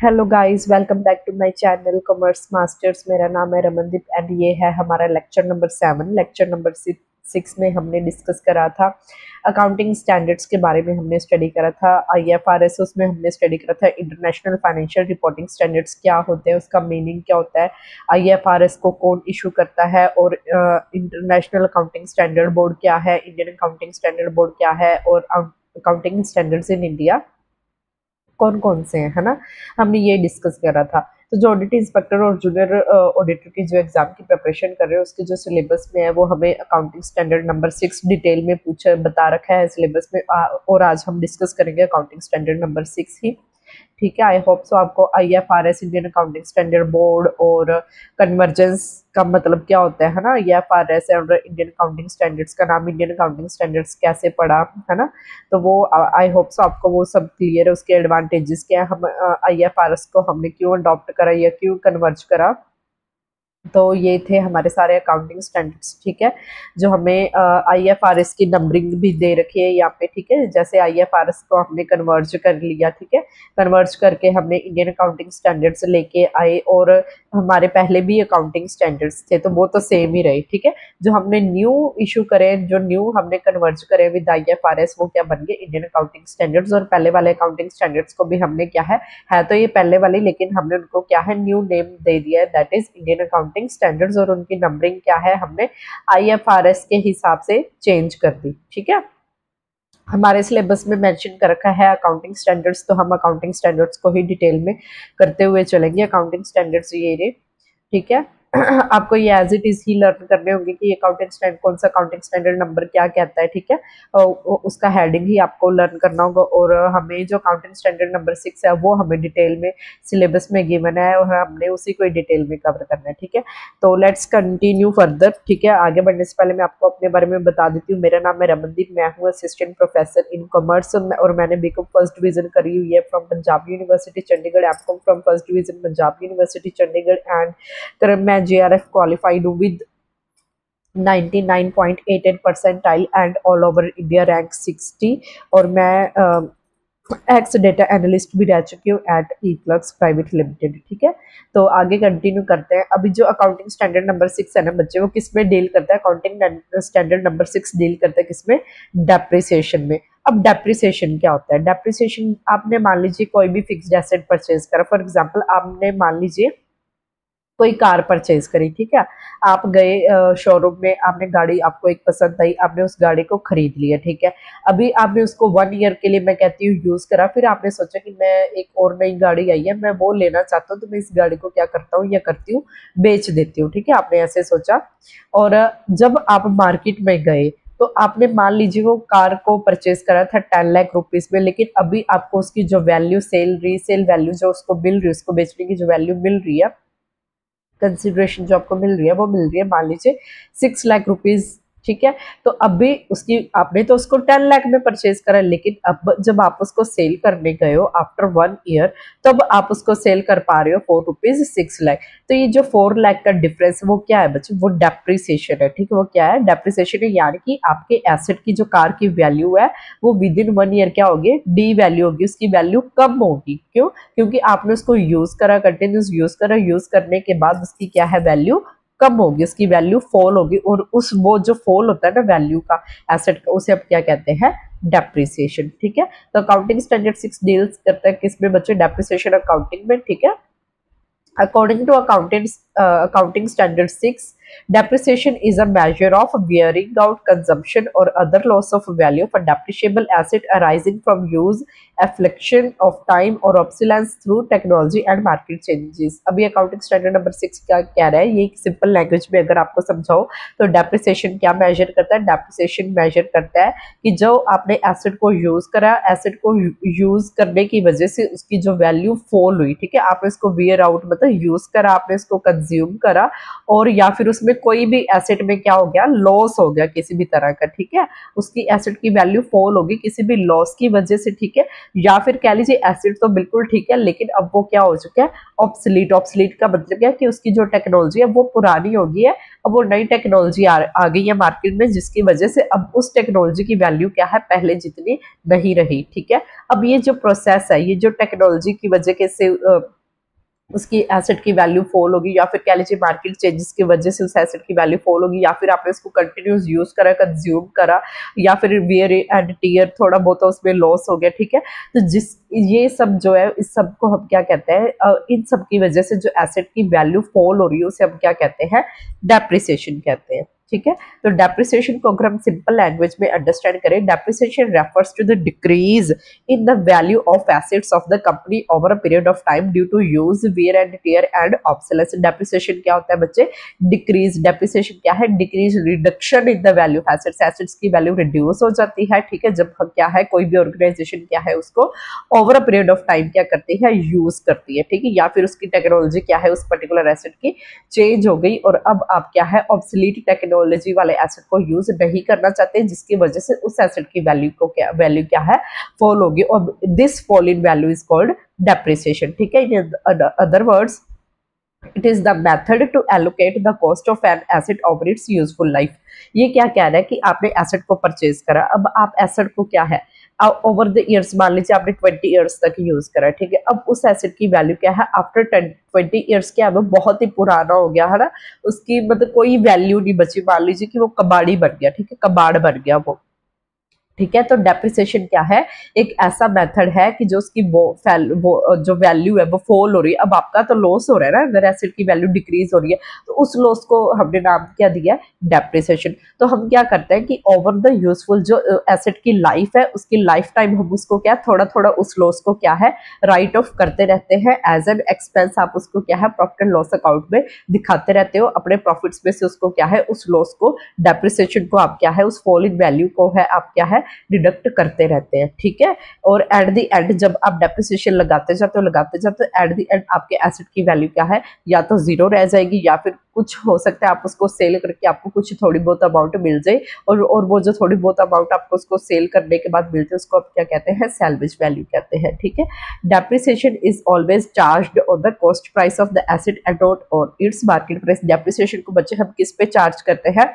Hello guys, welcome back to my channel commerce masters. मेरा नाम है रमनदीप एंड ये है हमारा लेक्चर नंबर 7। लेक्चर नंबर 6 में हमने डिस्कस करा था अकाउंटिंग स्टैंडर्ड्स के बारे में। हमने स्टडी करा था IFRS, उसमें हमने स्टडी करा था इंटरनेशनल फाइनेंशियल रिपोर्टिंग स्टैंडर्ड्स क्या होते हैं, उसका मीनिंग क्या होता है, IFRS को कौन इशू करता है, और इंटरनेशनल अकाउंटिंग स्टैंडर्ड बोर्ड क्या है, इंडियन अकाउंटिंग स्टैंडर्ड बोर्ड क्या है, और अकाउंटिंग स्टैंडर्ड्स इन इंडिया कौन कौन से हैं, है ना। हमने ये डिस्कस करा था। तो जो ऑडिट इंस्पेक्टर और जूनियर ऑडिटर की जो एग्जाम की प्रिपरेशन कर रहे हैं, उसके जो सिलेबस में है वो हमें अकाउंटिंग स्टैंडर्ड नंबर 6 डिटेल में बता रखा है सिलेबस में। और आज हम डिस्कस करेंगे अकाउंटिंग स्टैंडर्ड नंबर 6 ही। ठीक है, आई होप सो आपको IFRS Indian accounting standard board और कन्वर्जेंस का मतलब क्या होता है ना। IFRS और इंडियन अकाउंटिंग स्टैंडर्ड्स का नाम इंडियन अकाउंटिंग स्टैंडर्ड्स कैसे पढ़ा, है ना। तो वो आई होप सो आपको वो सब क्लियर है, उसके एडवांटेजेस क्या है, हम IFRS को हमने क्यों अडॉप्ट करा या क्यों कन्वर्ज करा। तो ये थे हमारे सारे अकाउंटिंग स्टैंडर्ड्स। ठीक है, जो हमें IFRS की नंबरिंग भी दे रखी है यहाँ पे। ठीक है, जैसे IFRS को हमने कन्वर्ज कर लिया, ठीक है, कन्वर्ज करके हमने इंडियन अकाउंटिंग स्टैंडर्ड्स लेके आए, और हमारे पहले भी अकाउंटिंग स्टैंडर्ड्स थे तो वो तो सेम ही रहे। ठीक है, जो हमने न्यू इशू करे, जो न्यू हमने कन्वर्ज करे विद IFRS, वो क्या बन गए इंडियन अकाउंटिंग स्टैंडर्ड्स। और पहले वाले अकाउंटिंग स्टैंडर्ड्स को भी हमने क्या है तो ये पहले वाले, लेकिन हमने उनको क्या है न्यू नेम दे दिया है, that is Indian accounting standards. और उनकी नंबरिंग क्या है, हमने IFRS के हिसाब से चेंज कर दी। ठीक है, हमारे सिलेबस में मेंशन कर रखा है अकाउंटिंग स्टैंडर्ड्स, तो हम अकाउंटिंग स्टैंडर्ड्स को ही डिटेल में करते हुए चलेंगे। अकाउंटिंग स्टैंडर्ड्स ये रे, ठीक है। आपको ये एज इट इज ही लर्न करने होंगे कि अकाउंटिंग स्टैंडर्ड कौन सा अकाउंटिंग स्टैंडर्ड नंबर क्या कहता है। ठीक है, और उसका हेडिंग ही आपको लर्न करना होगा। और हमें जो अकाउंटिंग स्टैंडर्ड नंबर 6 है वो हमें डिटेल में सिलेबस में गिवन है, और हमने उसी को डिटेल में कवर करना है। ठीक है, तो लेट्स कंटिन्यू फर्दर। ठीक है, आगे बढ़ने से पहले मैं आपको अपने बारे में बता देती हूँ। मेरा नाम है रमनदीप, मैं हूँ असिस्टेंट प्रोफेसर इन कॉमर्स, और मैंने BCom फर्स्ट डिवीजन करी हुई है from Punjab university Chandigarh, MCom from first division Punjab university Chandigarh, and मैं JRF क्वालिफाइड हूँ with 99.88 percentile and all over India rank 60। और मैं एक्स डेटा एनालिस्ट भी रह चुकी हूँ एट eClerx प्राइवेट लिमिटेड। ठीक है, तो आगे कंटिन्यू करते हैं। अभी जो अकाउंटिंग स्टैंडर्ड नंबर 6 है ना बच्चे, वो किस में डील करता है? अकाउंटिंग स्टैंडर्ड नंबर 6 डील करता है किसमें? डेप्रिसिएशन में। अब डेप्रिसिएशन क्या होता है? डेप्रिसिएशन, आपने मान लीजिए कोई भी फिक्स्ड एसेट परचेज करा। फॉर एग्जाम्पल, आपने मान लीजिए कोई कार परचेज करी, ठीक है, आप गए शोरूम में, आपने गाड़ी, आपको एक पसंद आई, आपने उस गाड़ी को खरीद लिया। ठीक है, अभी आपने उसको 1 ईयर के लिए, मैं कहती हूँ, यूज करा। फिर आपने सोचा कि मैं एक और नई गाड़ी आई है, मैं वो लेना चाहता हूँ, तो मैं इस गाड़ी को क्या करता हूँ या करती हूँ, बेच देती हूँ। ठीक है, आपने ऐसे सोचा। और जब आप मार्केट में गए तो आपने मान लीजिए वो कार को परचेज करा था 10 लाख रुपीज में, लेकिन अभी आपको उसकी जो वैल्यू, रीसेल वैल्यू जो उसको मिल रही है, उसको बेचने की जो वैल्यू मिल रही है, कंसिडरेशन जो आपको मिल रही है, वो मिल रही है मान लीजिए 6 लाख रुपीज। ठीक है, तो अभी उसकी, आपने तो उसको 10 लाख में परचेज करा, लेकिन अब जब आप उसको सेल करने गए हो आफ्टर 1 ईयर, तब आप उसको सेल कर पा रहे हो ₹6 लाख। तो ये जो 4 लाख का डिफरेंस, वो क्या है बच्चे? वो डेप्रिसिएशन है। ठीक है, वो क्या है? डेप्रिसिएशन है, यानी कि आपके एसेट की जो कार की वैल्यू है वो विद इन 1 ईयर क्या होगी? डी वैल्यू होगी, उसकी वैल्यू कम होगी। क्यों? क्योंकि आपने उसको यूज करा, कंटिन्यूस यूज करा, यूज करने के बाद उसकी क्या है? वैल्यू कम होगी, उसकी वैल्यू फॉल होगी। और उस, वो जो फॉल होता है ना वैल्यू का, एसेट का, उसे आप क्या कहते हैं? डेप्रिसिएशन। ठीक है, तो अकाउंटिंग स्टैंडर्ड 6 डील्स करता है किसमें बच्चे? डेप्रिसिएशन अकाउंटिंग में। ठीक है, according to accounting standard 6, depreciation is a measure of wearing out consumption or other loss of value of a depreciable asset arising from use, affliction of time or obsolescence through technology and market changes। अभी accounting standard number 6 क्या कह रहा है, ये simple language में अगर आपको समझाओ तो डेप्रिसिएशन क्या मेजर करता है? डेप्रिसिएशन मेजर करता है कि जो आपने एसेट को यूज करा, एसेट को यूज करने की वजह से उसकी जो वैल्यू फॉल हुई। ठीक है, आपने इसको वियर आउट मतलब यूज करा, आपने इसको कंज्यूम करा, और या फिर उसमें कोई भी एसेट में क्या हो गया, लॉस हो गया किसी भी तरह का, ठीक है, उसकी एसेट की वैल्यू फॉल होगी किसी भी लॉस की वजह से, ठीक है, या फिर कह लीजिए एसेट तो बिल्कुल ठीक है लेकिन अब वो क्या हो चुका है, ऑब्सलीट। ऑब्सलीट का मतलब क्या है कि उसकी जो टेक्नोलॉजी है वो पुरानी हो गई है, अब वो नई टेक्नोलॉजी आ गई है मार्केट में, जिसकी वजह से अब उस टेक्नोलॉजी की वैल्यू क्या है, पहले जितनी नहीं रही, ठीक है। अब ये जो प्रोसेस है, ये जो टेक्नोलॉजी की वजह से उसकी एसेट की वैल्यू फॉल होगी, या फिर कह लीजिए मार्केट चेंजेस की वजह से उस एसेट की वैल्यू फॉल होगी, या फिर आपने इसको कंटिन्यूस यूज करा, कंज्यूम करा, या फिर वियर एंड टीयर थोड़ा बहुत उसमें लॉस हो गया, ठीक है। तो ये सब जो है, इस सब को हम क्या कहते हैं, इन सब की वजह से जो एसेट की वैल्यू फॉल हो रही है उसे हम क्या कहते हैं, डेप्रिसिएशन कहते हैं, ठीक है। तो डेप्रिसिएशन को अगर हम सिंपल लैंग्वेज में अंडरस्टैंड करें, depreciation refers to the decrease in the value of assets of the company over a period of time due to use, wear and tear and obsolescence. Depreciation क्या होता है बच्चे, decrease. Depreciation क्या है, decrease, reduction in the value of assets. Assets की value reduce हो जाती है, ठीक है, जब क्या है कोई भी ऑर्गेनाइजेशन क्या है उसको over a period of time क्या करती है, यूज करती है, ठीक है, या फिर उसकी टेक्नोलॉजी क्या है उस पर्टिकुलर एसेट की चेंज हो गई और अब आप क्या है ऑब्सोलीट टेक्नोलॉजी वाले एसेट को यूज नहीं करना चाहते, जिसकी वजह से उस एसेट की वैल्यू क्या है, फॉल होगी, और this fall in value is called depreciation, ठीक है। In other words, it is the method to allocate the cost of an asset over its useful life. ये क्या कह रहा है कि आपने एसेट को परचेज करा, अब आप एसेट को क्या है ओवर द ईयर्स, मान लीजिए आपने 20 ईयर्स तक यूज करा, ठीक है, अब उस एसेट की वैल्यू क्या है आफ्टर 20 ईयर्स, क्या है वो बहुत ही पुराना हो गया है ना, उसकी मतलब कोई वैल्यू नहीं बची, मान लीजिए कि वो कबाड़ी बन गया, ठीक है, कबाड़ बन गया वो, ठीक है। तो डेप्रिसिएशन क्या है, एक ऐसा मेथड है कि जो उसकी वो जो वैल्यू है वो फॉल हो रही है, अब आपका तो लॉस हो रहा है ना, अगर एसेट की वैल्यू डिक्रीज हो रही है तो उस लॉस को हमने नाम क्या दिया, डेप्रिसिएशन। तो हम क्या करते हैं कि ओवर द यूजफुल जो एसेट की लाइफ है उसकी लाइफ टाइम हम उसको क्या थोड़ा थोड़ा उस लॉस को क्या है राइट ऑफ करते रहते हैं एज एन एक्सपेंस। आप उसको क्या है प्रॉफिट एंड लॉस अकाउंट में दिखाते रहते हो, अपने प्रॉफिट्स में से उसको क्या है उस लॉस को, डेप्रिसिएशन को आप क्या है उस फॉल इन वैल्यू को है आप क्या है डिडक्ट करते रहते हैं, ठीक है। और एट द एंड जब आप डेप्रिसिएशन लगाते जाते एट द एंड आपके एसेट की वैल्यू क्या है या तो जीरो रह जाएगी, या फिर कुछ हो सकता है आप उसको सेल करके आपको कुछ थोड़ी बहुत अमाउंट मिल जाए, और वो जो थोड़ी बहुत अमाउंट आपको उसको सेल करने के बाद मिलते हैं उसको आप क्या कहते हैं, सैल्वेज वैल्यू कहते हैं, ठीक है। Depreciation is always charged on the cost price of the asset and not on its market price. Depreciation को बच्चे हम किस पे चार्ज करते हैं,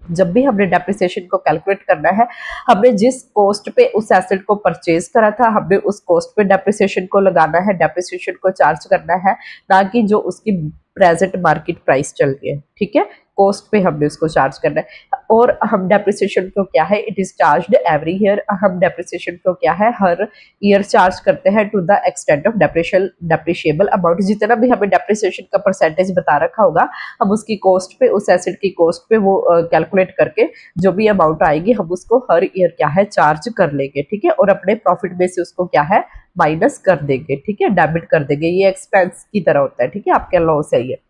जब भी हमने डेप्रिसिएशन को कैलकुलेट करना है, हमने जिस कॉस्ट पे उस एसेट को परचेज करा था हमने उस कॉस्ट पे डेप्रिसिएशन को लगाना है, डेप्रिसिएशन को चार्ज करना है, ना कि जो उसकी प्रेजेंट मार्केट प्राइस चल रही है, ठीक है, कॉस्ट पे हमने उसको चार्ज करना है। और हम डेप्रिसिएशन को क्या है, it is charged every year, हम डेप्रिसिएशन को क्या है हर ईयर चार्ज करते हैं to the extent of depreciable amount. जितना भी हमें डेप्रिसिएशन का परसेंटेज बता रखा होगा हम उसकी कॉस्ट पे, उस एसेट की कॉस्ट पे वो कैलकुलेट करके जो भी अमाउंट आएगी हम उसको हर ईयर क्या है चार्ज कर लेंगे, ठीक है, और अपने प्रॉफिट में से उसको क्या है माइनस कर देंगे, ठीक है, डेबिट कर देंगे, ये एक्सपेंस की तरह होता है, ठीक है, आपका लॉस है ये।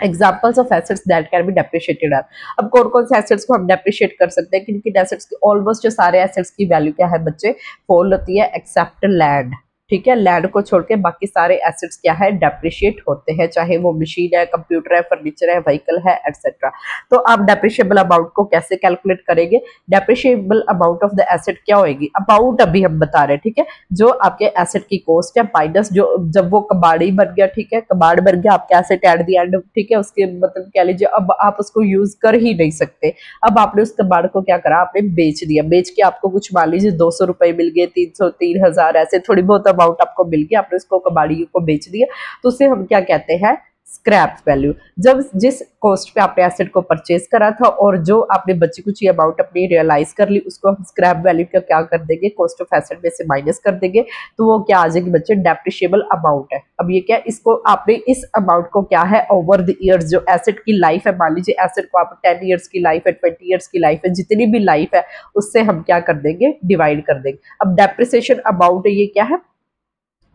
Examples of assets that can be depreciated are, अब कौन कौन से एसेट्स को हम डेप्रिशिएट कर सकते हैं, किन किन एसेट्स की, ऑलमोस्ट जो सारे एसेट्स की वैल्यू क्या है बच्चे फॉल होती है एक्सेप्ट लैंड, ठीक है, लैंड को छोड़ के बाकी सारे एसेट्स क्या है डेप्रिशिएट होते हैं, चाहे वो मशीन है, कंप्यूटर है, फर्नीचर है, व्हीकल है, एटसेट्रा। तो आप डेप्रिशिएबल अमाउंट को कैसे कैलकुलेट करेंगे, depreciable amount of the asset क्या होगी, अमाउंट अभी हम बता रहे हैं, ठीक है, जो आपके एसेट की कॉस्ट है माइनस जो जब वो कबाड़ी बन गया, ठीक है, कबाड़ बन गया आपके एसेट एट द एंड, ठीक है, उसके मतलब कह लीजिए अब आप उसको यूज कर ही नहीं सकते, अब आपने उस कबाड़ को क्या करा, आपने बेच दिया, बेच के आपको कुछ मान लीजिए 200 रुपए मिल गए, 300, 3000 ऐसे थोड़ी बहुत अमाउंट आपको मिल गया, आपने उसको कबाड़ी को बेच दिया, तो उसे हम क्या कहते हैं स्क्रैप वैल्यू। जब जिस कॉस्ट पे आपने एसेट को परचेज करा था और जो आपने बची कुछ अमाउंट अपनी रियलाइज कर ली उसको हम स्क्रैप वैल्यू का क्या कर देंगे, कॉस्ट ऑफ एसेट में से माइनस कर देंगे, तो वो क्या आ जाएगी बच्चे डेप्रिशिएबल अमाउंट है। अब ये क्या, इसको आपने इस अमाउंट को क्या है ओवर द ईयर्स, जो एसेट की लाइफ है, मान लीजिए एसेट को आप 10 ईयर्स की लाइफ है, 20 ईयर्स की लाइफ है, जितनी भी लाइफ है उससे हम क्या कर देंगे डिवाइड कर देंगे। अब डेप्रिसिएशन अमाउंट ये क्या है,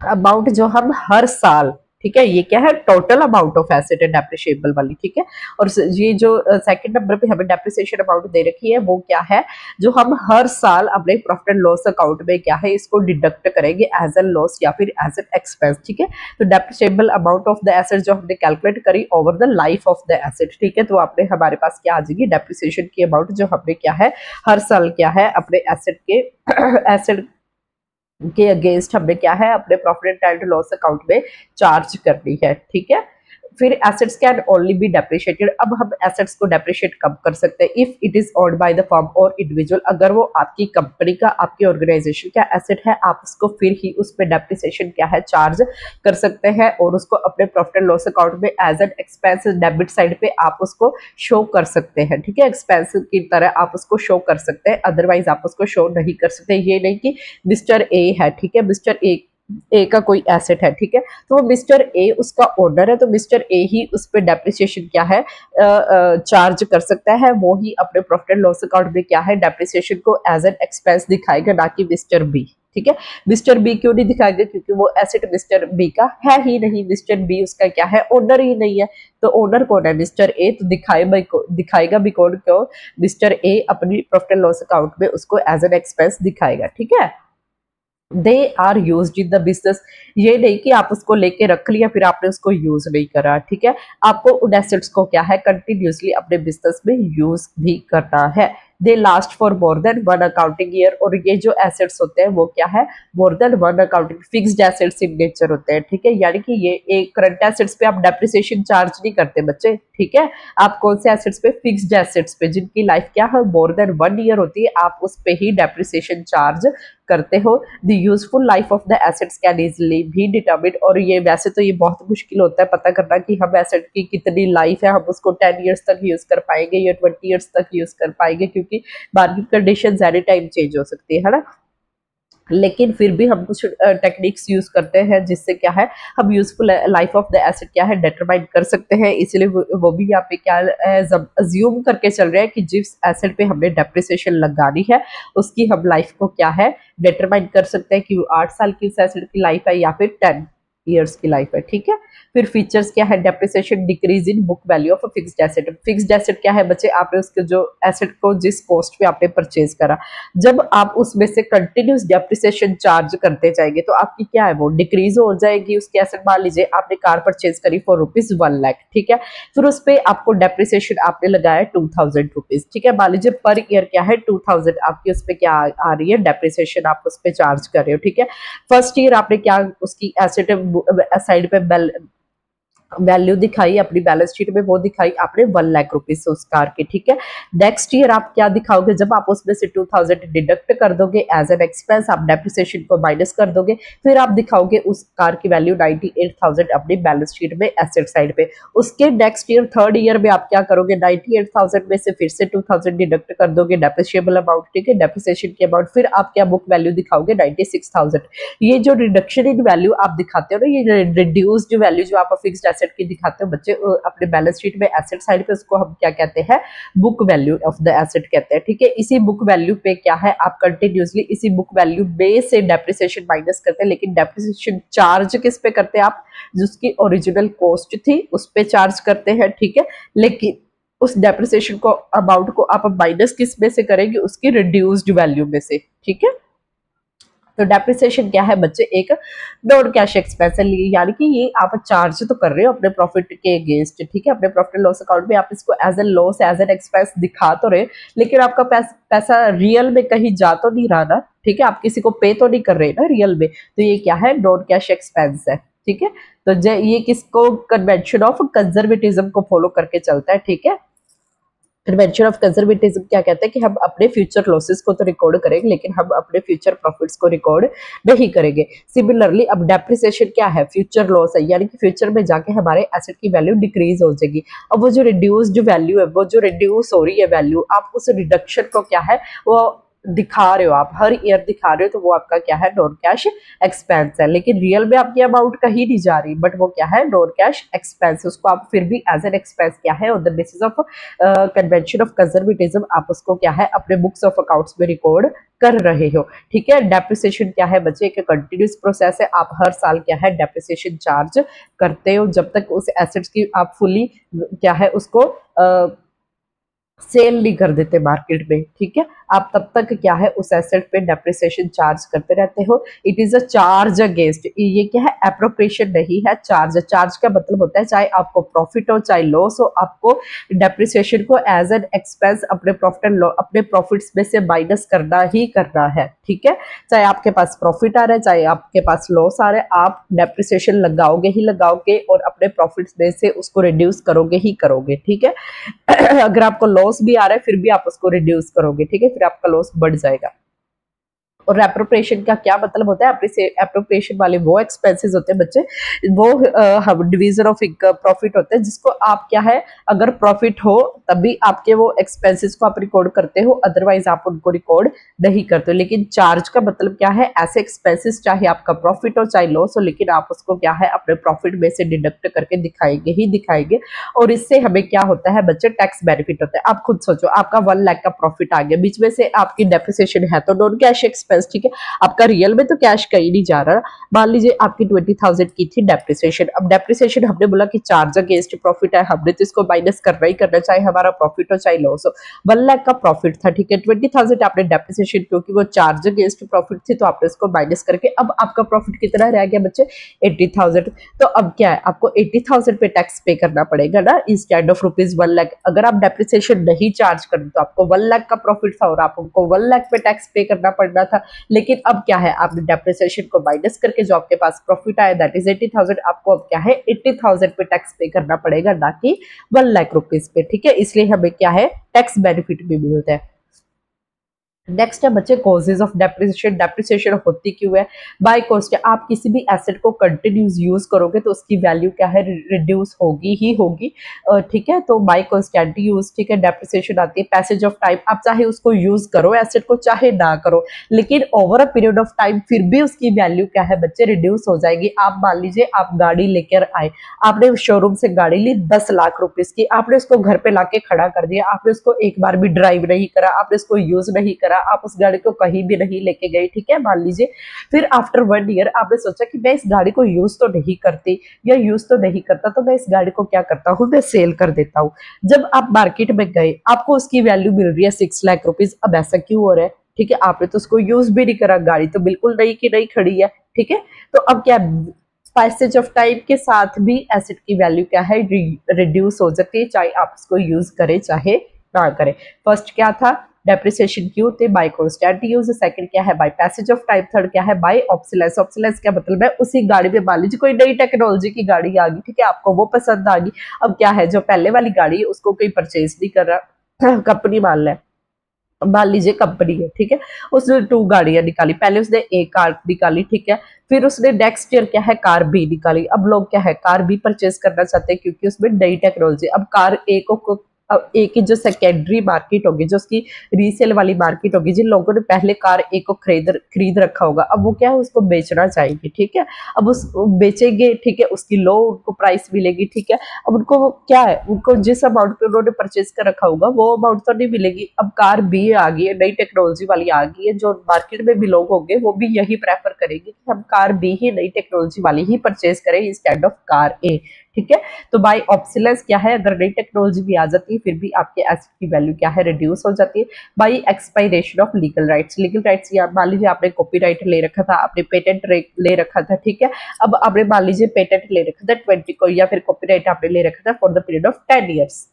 अमाउंट जो हम हर साल ठीक है। ये क्या है, टोटल अमाउंट ऑफ एसेट है डेप्रिशिएबल वाली, ठीक है। और ये जो सेकंड नंबर पे हमें डेप्रिसिएशन अमाउंट दे रखी है वो क्या है, जो हम हर साल अपने प्रॉफिट एंड लॉस अकाउंट में क्या है इसको डिडक्ट करेंगे एज एन लॉस या फिर एज एन एक्सपेंस, ठीक है। तो depreciable amount of the asset जो हमने कैलकुलेट करी over the life of the asset, ठीक है। तो आपने हमारे पास क्या आ जाएगी, डेप्रिसिएशन की अमाउंट जो हमने क्या है हर साल क्या है अपने एसेट के एसेट के अगेंस्ट हमने क्या है अपने प्रॉफिट एंड लॉस अकाउंट में चार्ज करनी है, ठीक है। फिर assets can only B depreciated. अब हम एसेट्स को डेप्रिशिएट कब कर सकते हैं, if it is owned by the firm और इंडिविजुअल, अगर वो आपकी कंपनी का आपकी ऑर्गेनाइजेशन का एसेट है, आप उसको फिर ही उस पर डेप्रिसिएशन क्या है चार्ज कर सकते हैं और उसको अपने प्रॉफिट एंड लॉस अकाउंट में as an expense debit side पे आप उसको शो कर सकते हैं, ठीक है। एक्सपेंस की तरह आप उसको शो कर सकते हैं, अदरवाइज आप उसको शो नहीं कर सकते। ये नहीं कि मिस्टर ए है, ठीक है, मिस्टर ए का कोई एसेट है, ठीक है, तो वो मिस्टर ए उसका ओनर है, तो मिस्टर ए ही उस पर डेप्रिसिएशन क्या है चार्ज कर सकता है। वो ही अपने प्रॉफिट एंड लॉस अकाउंट में क्या है डेप्रिसिएशन को एज एन एक्सपेंस दिखाएगा, ना कि मिस्टर बी, ठीक है। मिस्टर बी क्यों नहीं दिखाएगा, क्योंकि वो एसेट मिस्टर बी का है ही नहीं, मिस्टर बी उसका क्या है ओनर ही नहीं है। तो ओनर कौन है, मिस्टर ए, तो दिखाएगा भी कौन, क्यों मिस्टर ए अपनी प्रॉफिट एंड लॉस अकाउंट में उसको एज एन एक्सपेंस दिखाएगा, ठीक है। They are use in the business, ये नहीं कि आप उसको लेके रख लिया फिर आपने उसको यूज नहीं करा, ठीक है। आपको उन एसेट्स को क्या है कंटिन्यूसली अपने बिजनेस में यूज भी करना है। They last for more than one accounting year, और ये जो एसेट्स होते हैं वो क्या है more than one accounting fixed assets in nature होते हैं, ठीक है। यानी कि ये एक करंट एसेट्स पे आप डेप्रिसिएशन चार्ज नहीं करते बच्चे, ठीक है। आप कौन से एसेट्स पे, फिक्स्ड एसेट्स पे जिनकी लाइफ क्या है मोर देन 1 ईयर होती है, आप उस पे ही डेप्रिसिएशन चार्ज करते हो। The useful life of the assets can easily भी डिटर्मिन, और ये वैसे तो ये बहुत मुश्किल होता है पता करना कि हम एसेट की कितनी लाइफ है, हम उसको 10 ईयर्स तक यूज कर पाएंगे या 20 ईयर्स तक यूज कर पाएंगे, क्योंकि market conditions any time change हो सकती है ना। लेकिन फिर भी हम कुछ टेक्निक्स यूज करते हैं जिससे क्या है हम useful life of the asset क्या है डिटरमाइन कर सकते हैं। इसलिए वो भी यहाँ पे क्या अज्यूम करके चल रहे हैं कि जिस एसेट पे हमने डेप्रिसिएशन लगानी है उसकी हम लाइफ को क्या है डिटरमाइन कर सकते हैं कि 8 साल की उस एसेट की लाइफ है या फिर 10 ईयर्स की लाइफ है, ठीक है। फिर फीचर्स क्या है, depreciation decrease in book value of fixed asset. Fixed asset क्या है बच्चे, आपने उसके जो एसेट को जिस कॉस्ट पे आपने परचेज करा, जब आप उसमें से कंटिन्यूस डेप्रिसिएशन चार्ज करते जाएंगे तो आपकी क्या है वो डिक्रीज हो जाएगी उसकी एसेट। मान लीजिए आपने कार परचेज करी फॉर ₹1 लाख, ठीक है, फिर उस पर आपको डेप्रिसिएशन आपने लगाया ₹2000, ठीक है। मान लीजिए पर ईयर क्या है 2000 आपकी उस पर क्या आ रही है डेप्रिसिएशन आप उस पर चार्ज कर रहे हो, ठीक है। फर्स्ट ईयर आपने क्या उसकी एसेट साइड पे वैल्यू दिखाई अपनी बैलेंस शीट में, वो दिखाई आपने ₹1,00,000 उस कार की, ठीक है। नेक्स्ट ईयर आप क्या दिखाओगे, जब आप उसमें से 2000 डिडक्ट कर दोगे एज एन एक्सपेंस, आप डेप्रिसिएशन को माइनस कर दोगे, फिर आप दिखाओगे उस कार की वैल्यू 98,000 अपनी बैलेंस शीट में एसेट साइड पे। उसके नेक्स्ट ईयर थर्ड ईयर में आप क्या करोगे, 98,000 में से फिर से 2000 डिडक्ट कर दोगे डेप्रिशिएबल अमाउंट, ठीक है, डेप्रिसिएशन की अमाउंट, फिर आप क्या बुक वैल्यू दिखाओगे 96,000। ये जो रिडक्शन इन वैल्यू आप दिखाते हो ना, ये रिड्यूस्ड वैल्यू जो आप फिक्स्ड एसेट की दिखाते हो बच्चे अपने बैलेंस शीट में एसेट साइड पे, उसको हम क्या कहते हैं book value of the asset कहते हैं, ठीक है। इसी बुक वैल्यू पे क्या है आप कंटिन्यूसली इसी बुक वैल्यू में से डेप्रिसिएशन माइनस करते हैं, लेकिन डेप्रिसिएशन चार्ज किस पे करते हैं आप, जिसकी ओरिजिनल कॉस्ट थी उस पे चार्ज करते हैं, ठीक है। लेकिन उस डेप्रिसिएशन को अमाउंट को आप माइनस किस में से करेंगे, उसकी रिड्यूस्ड वैल्यू में से, ठीक है। तो डेप्रिसिएशन क्या है बच्चे, एक नॉन कैश एक्सपेंस है, यानी कि ये आप चार्ज तो कर रहे हो अपने प्रॉफिट के अगेंस्ट, ठीक है। अपने प्रॉफिट एंड लॉस अकाउंट में आप इसको as an loss as an expense दिखा तो रहे, लेकिन आपका पैसा रियल में कहीं जा तो नहीं रहा ना, ठीक है, आप किसी को पे तो नहीं कर रहे ना रियल में, तो ये क्या है नॉन कैश एक्सपेंस है, ठीक है। तो ये किसको कन्वेंशन ऑफ कंजर्वेटिज्म को फॉलो करके चलता है, ठीक है। कन्वेंशन ऑफ कंजर्वेटिज्म क्या कहते हैं कि हम अपने फ्यूचर लॉसेस को तो रिकॉर्ड करेंगे लेकिन हम अपने फ्यूचर प्रॉफिट्स को रिकॉर्ड नहीं करेंगे। सिमिलरली अब डेप्रिसिएशन क्या है, फ्यूचर लॉस है, यानी कि फ्यूचर में जाके हमारे एसेट की वैल्यू डिक्रीज हो जाएगी। अब वो जो रिड्यूस्ड वैल्यू है, वो जो रिड्यूस हो रही है वैल्यू, आप उस रिडक्शन को क्या है वो दिखा रहे हो, आप हर ईयर दिखा रहे हो, तो वो आपका क्या है, नॉन कैश एक्सपेंस है। लेकिन रियल में आपकी अमाउंट कहीं नहीं जा रही, बट वो क्या है, नॉन कैश एक्सपेंस। उसको आप फिर भी एज एन एक्सपेंस क्या है, on the basis of convention of conservatism आप उसको क्या है, अपने बुक्स ऑफ अकाउंट्स में रिकॉर्ड कर रहे हो। ठीक है, डेप्रिसिएशन क्या है बच्चे, एक कंटिन्यूस प्रोसेस है। आप हर साल क्या है, डेप्रिसिएशन चार्ज करते हो जब तक उस एसेट्स की आप फुली क्या है उसको सेल नहीं कर देते मार्केट में। ठीक है, आप तब तक क्या है उस एसेट पे डेप्रिसिएशन चार्ज करते रहते हो। It is a charge against, ये क्या है, एप्रोप्रिएशन नहीं है, चार्ज। चार्ज का मतलब होता है चाहे आपको प्रॉफिट हो चाहे लॉस हो, आपको डेप्रिसिएशन को एज एन एक्सपेंस अपने प्रॉफिट एंड अपने प्रॉफिट्स में से माइनस करना ही करना है। ठीक है, चाहे आपके पास प्रॉफिट आ रहा है चाहे आपके पास लॉस आ रहा है, आप डेप्रिसिएशन लगाओगे ही लगाओगे और अपने प्रॉफिट्स में से उसको रिड्यूस करोगे ही करोगे। ठीक है, अगर आपको लॉस भी आ रहा है फिर भी आप उसको रिड्यूस करोगे। ठीक है, फिर आपका लॉस बढ़ जाएगा। और एप्रोप्रिएशन का क्या मतलब होता है, एप्रोप्रिएशन वाले वो एक्सपेंसेस होते हैं बच्चे, वो डिवीजन ऑफ प्रॉफिट होते हैं, जिसको आप क्या है, अगर प्रॉफिट हो तभी आपके वो एक्सपेंसेस को आप रिकॉर्ड करते हो, अदरवाइज आप उनको रिकॉर्ड नहीं करते हो। लेकिन चार्ज का मतलब क्या है, ऐसे एक्सपेंसेस चाहे आपका प्रॉफिट हो चाहे लॉस हो, लेकिन आप उसको क्या है अपने प्रॉफिट में से डिडक्ट करके दिखाएंगे ही दिखाएंगे। और इससे हमें क्या होता है बच्चे, टैक्स बेनिफिट होता है। आप खुद सोचो, आपका 1 लाख का प्रॉफिट आ गया, बीच में से आपकी डेप्रिसिएशन है तो नॉन कैश एक्सपेंस। ठीक है, आपका रियल में तो कैश कहीं नहीं जा रहा। मान लीजिए आपकी 20,000 की थी डेप्रिसिएशन। अब डेप्रिसिएशन हमने बोला कि चार्ज अगेंस्ट प्रॉफिट है, हमने तो इसको माइनस करना ही करना, चाहे हमारा प्रॉफिट हो चाहे लॉस हो। 1 लाख का प्रॉफिट था, ठीक है, 20,000 आपने डेप्रिसिएशन, क्योंकि वो चार्ज अगेंस्ट प्रॉफिट थी तो आपने इसको माइनस करके अब आपका प्रॉफिट कितना रह गया बच्चे, 80,000। तो अब क्या है, आपको 80,000 पे टैक्स पे करना पड़ेगा ना, इंस्टेड ऑफ ₹1 लाख। अगर आप डेप्रिसिएशन नहीं चार्ज करते तो आपको 1 लाख का प्रॉफिट था और आपको 1 लाख पे टैक्स पे करना पड़ना था। लेकिन अब क्या है, आपने डेप्रिसिएशन को माइनस करके जो आपके पास प्रॉफिट आया दैट इज 80,000, आपको अब क्या है 80,000 पे टैक्स पे करना पड़ेगा, ना कि 1 लाख रुपीज पे। ठीक है, इसलिए हमें क्या है, टैक्स बेनिफिट भी मिलता है। नेक्स्ट है बच्चे कॉजेज ऑफ डेप्रिसिएशन। डेप्रिसिएशन होती क्यों है, बाय कॉस्ट है। आप किसी भी एसेट को कंटिन्यूस यूज करोगे तो उसकी वैल्यू क्या है, रिड्यूस होगी ही होगी। ठीक है, तो बाय कॉन्स्टेंट यूज, ठीक है, डेप्रिसिएशन आती है। पैसेज ऑफ टाइम, आप चाहे उसको यूज करो एसेट को चाहे ना करो, लेकिन over a period of time फिर भी उसकी वैल्यू क्या है बच्चे, रिड्यूस हो जाएगी। आप मान लीजिए आप गाड़ी लेकर आए, आपने शोरूम से गाड़ी ली 10 लाख रुपीज की, आपने उसको घर पे लाके खड़ा कर दिया, आपने उसको एक बार भी ड्राइव नहीं करा, आपने उसको यूज नहीं करा, आप उस गाड़ी को कहीं भी नहीं लेके गए। ठीक है, मान लीजिए फिर आफ्टर 1 ईयर आपने सोचा कि मैं इस गाड़ी को यूज तो नहीं करती या यूज तो नहीं करता, तो मैं इस गाड़ी को क्या करता हूँ, मैं सेल कर देता हूँ। जब आप मार्केट में गए आपको उसकी वैल्यू मिल रही है 6 लाख रुपीज। अब ऐसा क्यों हो रहा है, ठीक है, आपने तो उसको यूज भी नहीं करा, गाड़ी तो बिल्कुल नई की नई खड़ी है। ठीक है, तो अब क्या, पैसेज ऑफ टाइम के साथ भी एसेट की वैल्यू क्या है, रिड्यूस हो जाती है, चाहे आप इसको यूज करें चाहे ना करें। फर्स्ट क्या था, डेप्रिसिएशन की होती है बाय कांस्टेंट यूज। सेकंड क्या है, by passage of time. Third क्या है, बाय ऑब्सोलेंस। ऑब्सोलेंस क्या मतलब है, उसी गाड़ी में मान लीजिए कोई नई टेक्नोलॉजी की गाड़ी आ गई, ठीक है, आपको वो पसंद आ गई। अब क्या है, जो पहले वाली गाड़ी है उसको कोई परचेज नहीं कर रहा, कंपनी मान लीजिए कंपनी है, ठीक है, उसने 2 गाड़ियां निकाली, पहले उसने एक कार निकाली, ठीक है, फिर उसने नेक्स्ट ईयर क्या है कार बी निकाली। अब लोग क्या है, कार बी परचेज करना चाहते हैं क्योंकि उसमें नई टेक्नोलॉजी। अब कार ए को अब ए की जो सेकेंडरी मार्केट होगी, जो उसकी रीसेल वाली मार्केट होगी, जिन लोगों ने पहले कार ए को खरीद रखा होगा, अब वो क्या है उसको बेचना चाहेंगे। ठीक है, अब उस बेचेंगे, ठीक है, उसकी लो उनको प्राइस मिलेगी। ठीक है, अब उनको क्या है, उनको जिस अमाउंट पे उन्होंने परचेज कर रखा होगा वो अमाउंट तो नहीं मिलेगी। अब कार बी आ गई है, नई टेक्नोलॉजी वाली आ गई है, जो मार्केट में भी लोग होंगे वो भी यही प्रेफर करेंगे कि हम कार बी ही नई टेक्नोलॉजी वाली ही परचेज करें इंस्टेड ऑफ कार ए। ठीक है, तो बाय ऑब्सोलेंस क्या है, अगर नई टेक्नोलॉजी भी आ जाती है फिर भी आपके एसेट की वैल्यू क्या है, रिड्यूस हो जाती है। By expiration of legal rights. Legal rights या मान लीजिए आपने कॉपीराइट ले रखा था, आपने पेटेंट ले रखा था, ठीक है, अब आपने मान लीजिए पेटेंट ले रखा था 20 को, या फिर कॉपीराइट आपने ले रखा था for the period of 10 years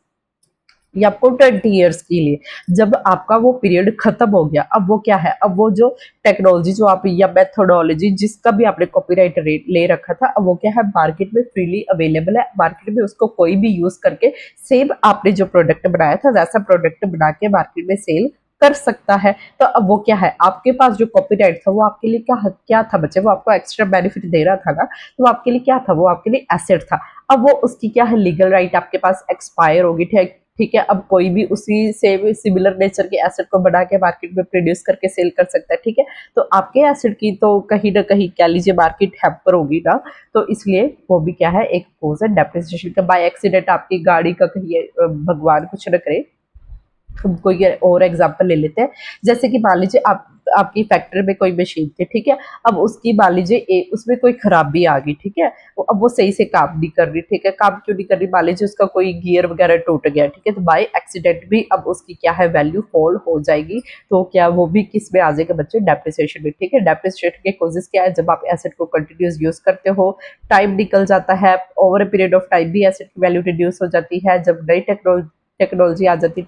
या आपको 20 ईयर्स के लिए। जब आपका वो पीरियड खत्म हो गया, अब वो क्या है, अब वो जो टेक्नोलॉजी जो आप या मेथोडोलॉजी जिसका भी आपने कॉपीराइट ले रखा था, अब वो क्या है मार्केट में फ्रीली अवेलेबल है। मार्केट में उसको कोई भी यूज करके सेम आपने जो प्रोडक्ट बनाया था वैसा प्रोडक्ट बना के मार्केट में सेल कर सकता है। तो अब वो क्या है, आपके पास जो कॉपीराइट था वो आपके लिए क्या था बच्चे, वो आपको एक्स्ट्रा बेनिफिट दे रहा था ना, तो आपके लिए क्या था, वो आपके लिए एसेट था। अब वो उसकी क्या है, लीगल राइट आपके पास एक्सपायर होगी, ठीक ठीक है। अब कोई भी उसी से सिमिलर नेचर के एसेट को बना के मार्केट में प्रोड्यूस करके सेल कर सकता है, ठीक है। तो आपके एसेट की तो कहीं ना कहीं कह लीजिए मार्केट हैम्पर होगी ना, तो इसलिए वो भी क्या है, एक कोज है डेप्रिसिएशन का। बाय एक्सीडेंट आपकी गाड़ी का कहीं भगवान कुछ न करे, कोई और एग्जांपल ले लेते हैं। जैसे कि मान लीजिए आपकी फैक्ट्री में कोई मशीन थी, ठीक है। अब उसकी मान लीजिए उसमें कोई खराबी आ गई, ठीक है। अब वो सही से काम नहीं कर रही, ठीक है। काम क्यों नहीं कर रही, मान लीजिए उसका कोई गियर वगैरह टूट गया, ठीक है। तो बाय एक्सीडेंट भी अब उसकी क्या है, वैल्यू फॉल हो जाएगी। तो क्या वो भी किस में आ जाएगा बच्चे, डेप्रिसिएशन में, ठीक है। डेप्रिसिएशन के कॉजेस क्या है, जब आप एसेट को कंटिन्यूस यूज करते हो, टाइम निकल जाता है, over a period of time भी एसेट की वैल्यू रिड्यूस हो जाती है। जब नई टेक्नोलॉजी आ जाती है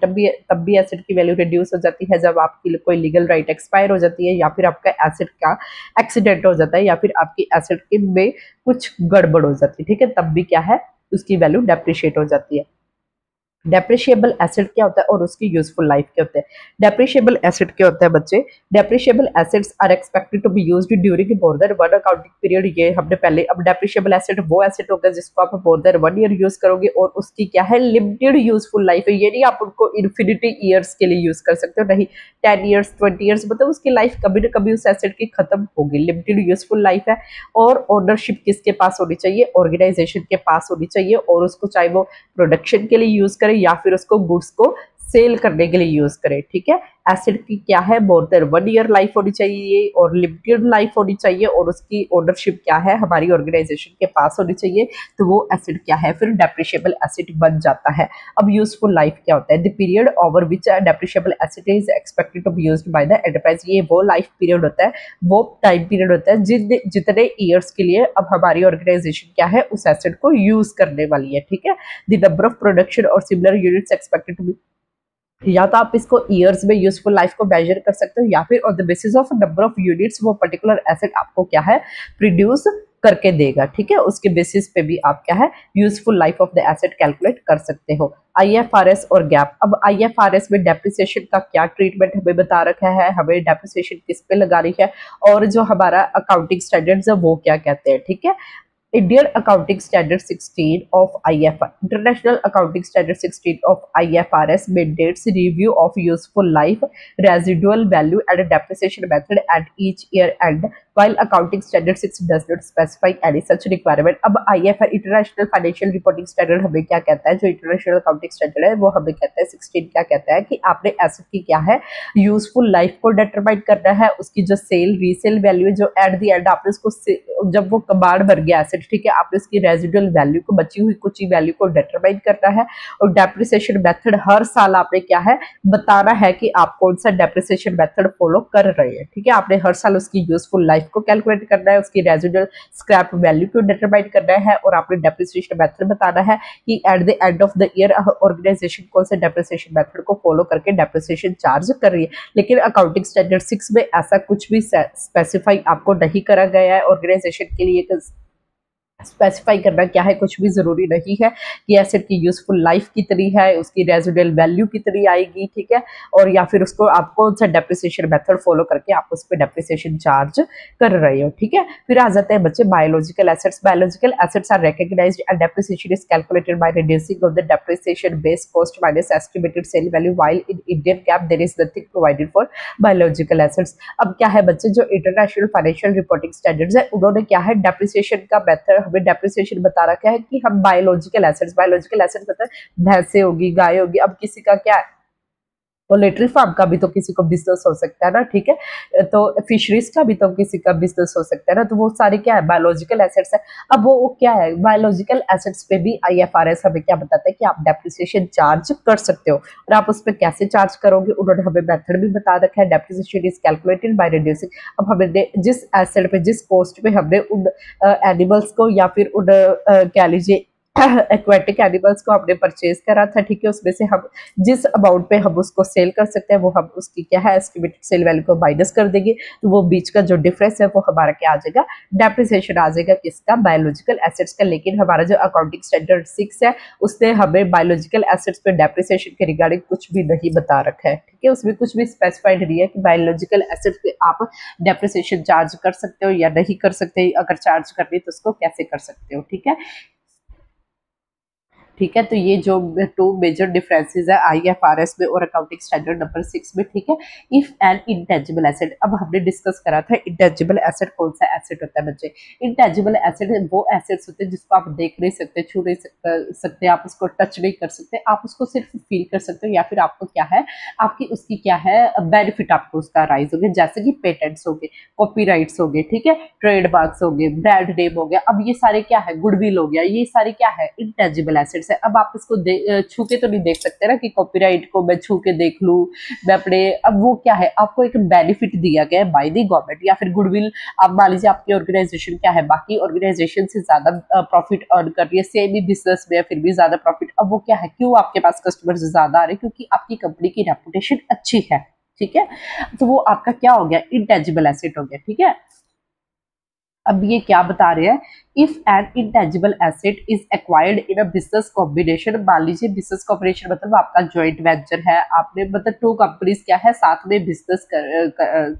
तब भी एसेट की वैल्यू रिड्यूस हो जाती है। जब आपकी कोई लीगल राइट एक्सपायर हो जाती है, या फिर आपका एसेट का एक्सीडेंट हो जाता है, या फिर आपकी एसेट के में कुछ गड़बड़ हो जाती है, ठीक है, तब भी क्या है, उसकी वैल्यू डेप्रिशिएट हो जाती है। डेप्रिशिएबल एसेट क्या होता है और उसकी यूजफुल लाइफ क्या होता है। डेप्रिशिएबल एसेट क्या होता है बच्चे, depreciable assets are expected to be used during more than one accounting period. ये हमने पहले, अब डेप्रिशिएबल एसेट वो एसेट होगा जिसको आप मोर देन 1 ईयर यूज करोगे और उसकी क्या है, लिमिटेड यूजफुल लाइफ है। ये नहीं आप उनको इन्फिनिटी ईयर्स के लिए यूज कर सकते हो, नहीं, 10 ईयर्स 20 ईयर्स, मतलब उसकी लाइफ कभी ना कभी उस एसेट की खत्म होगी। लिमिटेड यूजफुल लाइफ है। और ओनरशिप किसके पास होनी चाहिए, ऑर्गेनाइजेशन के पास होनी चाहिए, और उसको चाहे वो प्रोडक्शन के लिए यूज करे या फिर उसको गुड्स को सेल करने के लिए यूज करे, ठीक है। एसेट की क्या है, मोर देन 1 ईयर लाइफ होनी चाहिए और लिमिटेड लाइफ होनी चाहिए, और उसकी ओनरशिप क्या है, हमारी ऑर्गेनाइजेशन के पास होनी चाहिए। तो वो एसेट क्या है, फिर डेप्रिशिएबल एसेट बन जाता है। अब यूजफुल लाइफ क्या होता है, the period over which depreciable asset is expected to be used by the enterprise. ये वो लाइफ पीरियड होता है, वो टाइम पीरियड होता है जितने ईयर्स के लिए अब हमारी ऑर्गेनाइजेशन क्या है, उस एसेट को यूज करने वाली है, ठीक है। द नंबर ऑफ प्रोडक्शन और similar units expected to be, या तो आप इसको ईयर्स में यूजफुल लाइफ को मेजर कर सकते हो, या फिर on the basis of number of units वो पर्टिकुलर एसेट आपको क्या है, प्रोड्यूस करके देगा, ठीक है। उसके बेसिस पे भी आप क्या है, useful life of the asset calculate कर सकते हो। आईएफआरएस और गैप। अब आईएफआरएस में डेप्रिसिएशन का क्या ट्रीटमेंट हमें बता रखा है, हमें डेप्रिसिएशन किस पे लगा रही है, और जो हमारा अकाउंटिंग स्टैंडर्ड्स है वो क्या कहते हैं, ठीक है। Indian Accounting Standard 16 of IFRS, International Accounting Standard 16 of IFRS mandates review of useful life, residual value and depreciation method at each year end, while Accounting Standard 6 does not specify any such requirement. अब IFRS international financial reporting standard हमें क्या कहता है, जो international accounting standard है वो हमें कहता है 16 क्या कहता है कि आपने एसेट की क्या है, यूजफुल लाइफ को डिटरमाइन करना है, उसकी जो सेल रीसेल वैल्यू है, जो एट द एंड आपने उसको जब वो कबाड़ भर गया एसेट, ठीक है, आपने उसकी रेजिडुअल वैल्यू को, बची हुई कुछ ही वैल्यू को डिटरमाइन करना है। और डेप्रिसिएशन मेथड हर साल आपने क्या है, बताना है कि आप कौन सा डेप्रिसिएशन मेथड फॉलो कर रहे हैं, ठीक है। आपने हर साल उसकी यूजफुल लाइफ को कैलकुलेट करना है, उसकी रेजिडुअल स्क्रैप वैल्यू को डिटरमाइन करना है, और आपने डेप्रिसिएशन मेथड बताना है कि at the end of the year organisation कौन से डेप्रिसिएशन मेथड को फॉलो करके डेप्रिसिएशन चार्ज कर रही है। लेकिन अकाउंटिंग स्टैंडर्ड 6 में ऐसा कुछ भी स्पेसिफाई आपको नहीं करा गया है। ऑर्गेनाइजेशन के लिए स्पेसिफाई करना क्या है, कुछ भी जरूरी नहीं है कि एसेट की यूजफुल लाइफ कितनी है, उसकी रेजिडुअल वैल्यू कितनी आएगी, ठीक है, और या फिर उसको आप कौन सा डेप्रिसिएशन मेथड फॉलो करके आप उस पर डेप्रिसिएशन चार्ज कर रहे हो, ठीक है। फिर आ जाते हैं बच्चे biological assets. Biological assets are recognised and depreciation is calculated by reducing of the depreciation base cost minus estimated sale value, while in Indian GAAP there is nothing provided for biological assets. अब क्या है बच्चे, जो international financial reporting standards है उन्होंने क्या है, depreciation का मेथड हमें डेप्रिसिएशन बता रखा है कि हम बायोलॉजिकल एसेट्स मतलब भैंसे होगी, गाय होगी, अब किसी का क्या है, पोल्ट्री फार्म का भी तो किसी को बिजनेस हो सकता है ना, ठीक है, तो फिशरीज का भी तो किसी का बिजनेस हो सकता है ना, तो वो सारे क्या है, बायोलॉजिकल एसेट्स है। अब वो क्या है, बायोलॉजिकल एसेट्स पे भी आईएफआरएस हमें क्या बताता है कि आप डेप्रिसिएशन चार्ज कर सकते हो, और आप उस पर कैसे चार्ज करोगे उन्होंने हमें मेथड भी बता रखा है। Depreciation is calculated by reducing. अब हमने जिस एसेट पे, जिस कॉस्ट पे हमने उन एनिमल्स को या फिर उन कह लीजिए एक्वेटिक एनिमल्स को हमने परचेज करा था, ठीक है, उसमें से हम जिस अमाउंट पे हम उसको सेल कर सकते हैं वो हम उसकी क्या है, एस्टिमेटेड सेल वैल्यू को माइनस कर देंगे, तो वो बीच का जो डिफरेंस है वो हमारा क्या आ जाएगा, डेप्रिसिएशन आ जाएगा, किसका, बायोलॉजिकल एसेट्स का। लेकिन हमारा जो अकाउंटिंग स्टैंडर्ड 6 है उसने हमें बायोलॉजिकल एसेट्स पे डेप्रिसिएशन के रिगार्डिंग कुछ भी नहीं बता रखा है, ठीक है, उसमें कुछ भी स्पेसिफाइड नहीं है कि बायोलॉजिकल एसेट्स पे आप डेप्रिसिएशन चार्ज कर सकते हो या नहीं कर सकते, अगर चार्ज करनी तो उसको कैसे कर सकते हो, ठीक है। ठीक है। तो ये जो टू मेजर डिफरेंसेस है आईएफआरएस में और अकाउंटिंग स्टैंडर्ड नंबर 6 में, ठीक है। इफ एन इंटेंजिबल एसेट, अब हमने डिस्कस करा था इंटेंजिबल एसेट कौन सा एसेट होता है बच्चे। इंटेंजिबल एसेट वो एसेट्स होते हैं जिसको आप देख नहीं सकते, छू नहीं सकते, आप उसको टच नहीं कर सकते, आप उसको सिर्फ फील कर सकते हो, या फिर आपको क्या है, आपकी उसकी क्या है बेनिफिट आपको उसका राइज हो गया, जैसे कि पेटेंट्स हो गए, कॉपीराइट्स हो गए, ठीक है, ट्रेडमार्क्स हो गए, ब्रांड नेम हो गया। अब ये सारे क्या है, गुडविल हो गया, ये सारे क्या है, इंटेंजिबल एसेट्स है। अब आप इसको छू के तो नहीं देख सकते ना कि कॉपीराइट को मैं छू के देख लूं मैं अपने, अब वो क्या है, आपको एक बेनिफिट दिया गया है बाय द गवर्नमेंट। या फिर गुडविल, आप मान लीजिए आपकी ऑर्गेनाइजेशन क्या है, बाकी ऑर्गेनाइजेशन से ज्यादा प्रॉफिट अर्न कर रही है, सेम ही बिजनेस में फिर भी ज्यादा प्रॉफिट। अब वो क्या है, क्यों आपके पास कस्टमर्स ज्यादा आ रहे हैं, क्योंकि आपकी कंपनी की रेपुटेशन अच्छी है, ठीक है। तो वो आपका क्या हो गया, इंटेंजिबल एसेट हो गया, ठीक है। अब ये क्या बता रहे हैं, if N intangible asset is acquired in a business combination, मान लीजिए बिजनेस कॉम्बिनेशन मतलब आपका जॉइंट वेंचर है, आपने मतलब टू कंपनीज क्या है साथ में बिजनेस